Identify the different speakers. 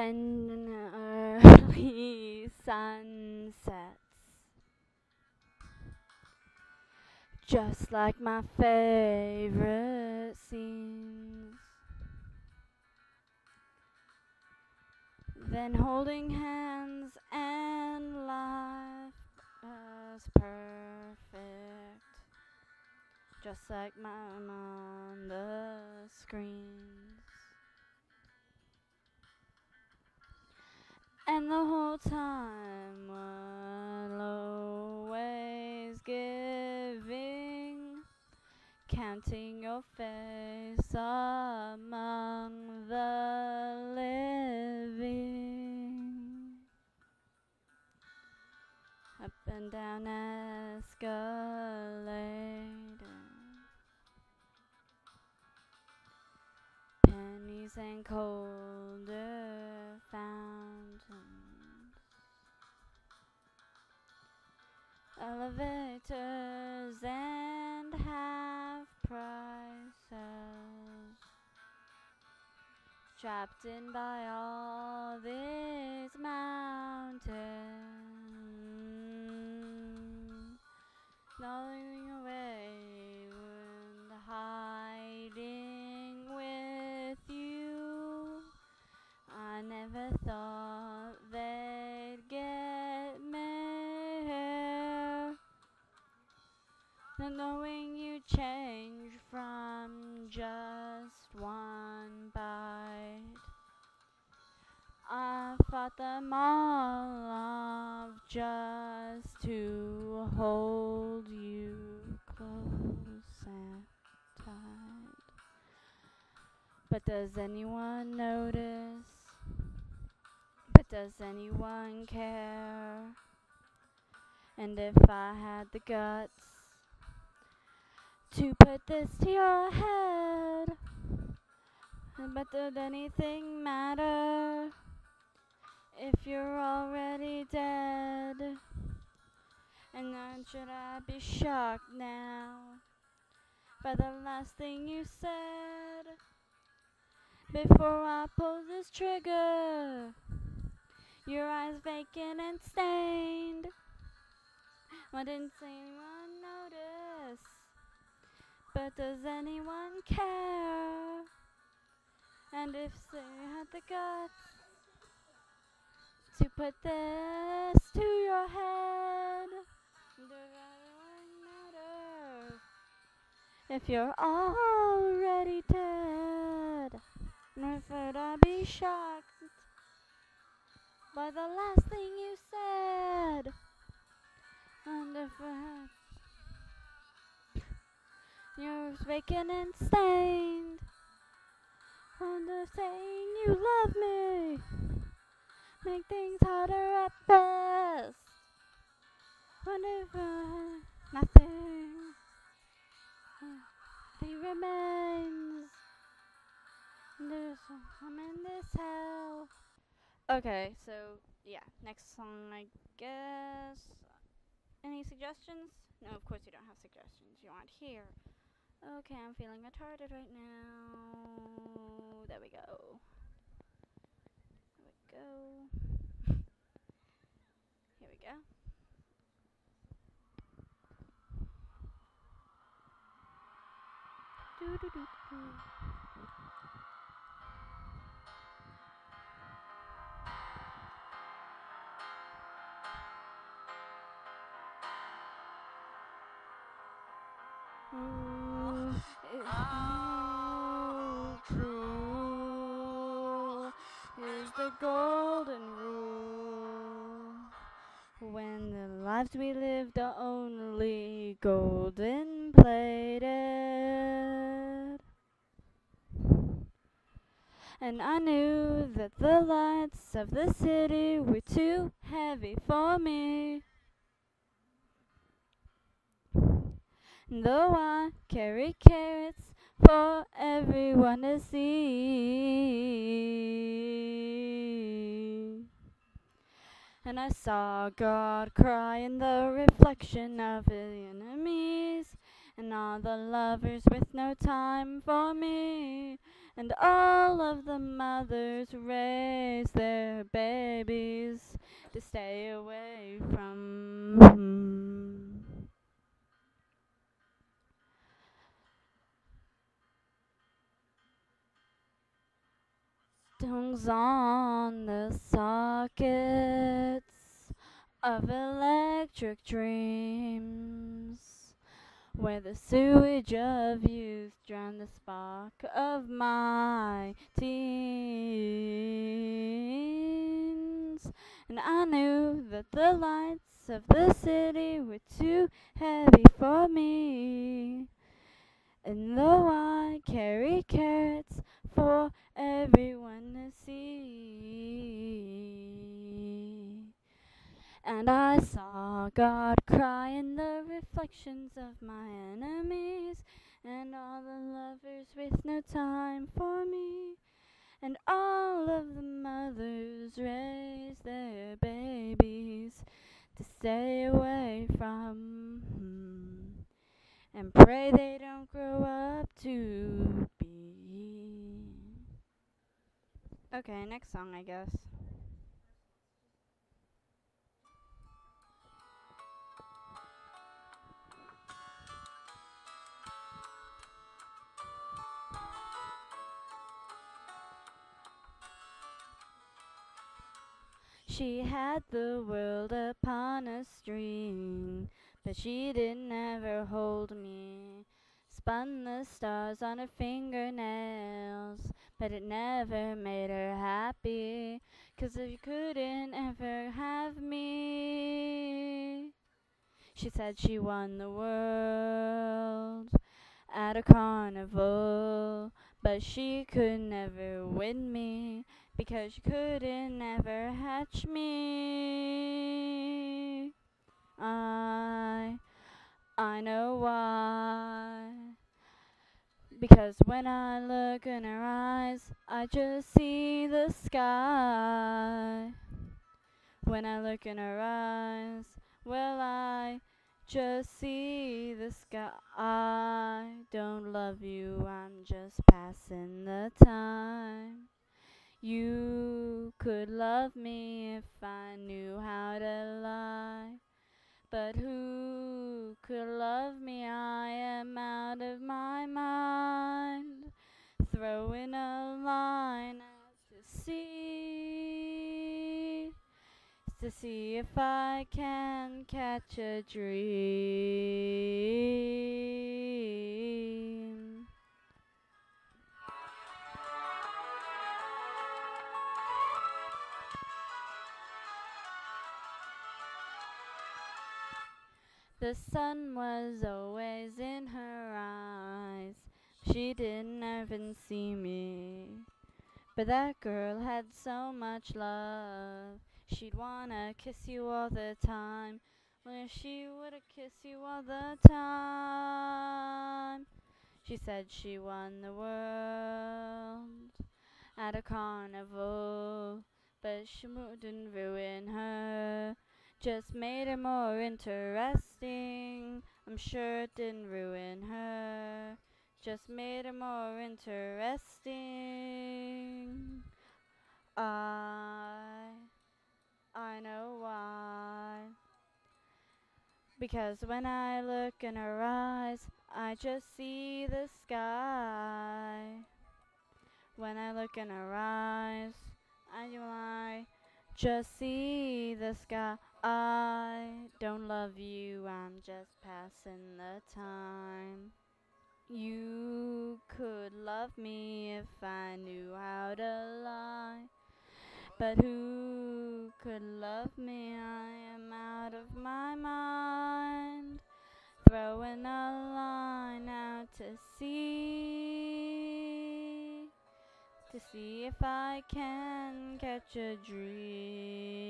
Speaker 1: when early sun sets, just like my favorite scenes. Then holding hands and life was perfect, just like mine on the screens. And the whole time while always giving, counting your face among the living. Up and down escalator, pennies and colder fountains, elevators and half prices, trapped in by all these mountains, gnawing away and hiding with you. I never thought they'd get me here, not knowing you change from just one bite. I fought them all off just to hold you close and tight. But does anyone notice? But does anyone care? And if I had the guts to put this to your head, but did anything matter if you're already dead? And then should I be shocked now by the last thing you said before I pull this trigger? Your eyes vacant and stained. Why didn't anyone notice? But does anyone care? And if they had the guts to put this to your head, does anyone matter if you're already dead? And would I be shocked by the last thing you said? And if you're vacant and stained, and if saying you love me make things harder at best. What if nothing remains? I'm in this hell. Okay, so yeah, next song I guess. Any suggestions? No, of course you don't have suggestions. You aren't here. Okay, I'm feeling retarded right now. There we go. There we go. Here we go. Do do do do. True is the golden rule. When the lives we lived are only golden plated. And I knew that the lights of the city were too heavy for me. Though I carry carrots for everyone to see. And I saw God cry in the reflection of his enemies, and all the lovers with no time for me. And And all of the mothers raise their babies to stay away from. Tongues on the sockets of electric dreams, where the sewage of youth drowned the spark of my teens. And I knew that the lights of the city were too heavy for me. And though I carry carrots for everyone to see, and I saw God cry in the reflections of my enemies, and all the lovers with no time for me, and all of the mothers raise their babies to stay away from, and pray they don't grow up to be. Okay, next song, I guess. She had the world upon a string, but she didn't ever hold me. Spun the stars on her fingernails, but it never made her happy, 'cause you couldn't ever have me. She said she won the world at a carnival, but she could never win me, because she couldn't ever hatch me. I know why. Because when I look in her eyes, I just see the sky. When I look in her eyes, well, I just see the sky. I don't love you, I'm just passing the time. You could love me if I knew how to lie. But who could love me? I am out of my mind. Throwing a line out to see if I can catch a dream. The sun was always in her eyes. She didn't even see me. But that girl had so much love. She'd wanna kiss you all the time. Well, she woulda kissed you all the time. She said she won the world at a carnival, but she didn't ruin her. Just made her more interesting. I'm sure it didn't ruin her. Just made her more interesting. I I know why. Because when I look in her eyes, I just see the sky. When I look in her eyes, I just see the sky. I don't love you, I'm just passing the time. You could love me if I knew how to lie. But who could love me? I am out of my mind. Throwing a line out to see if I can catch a dream.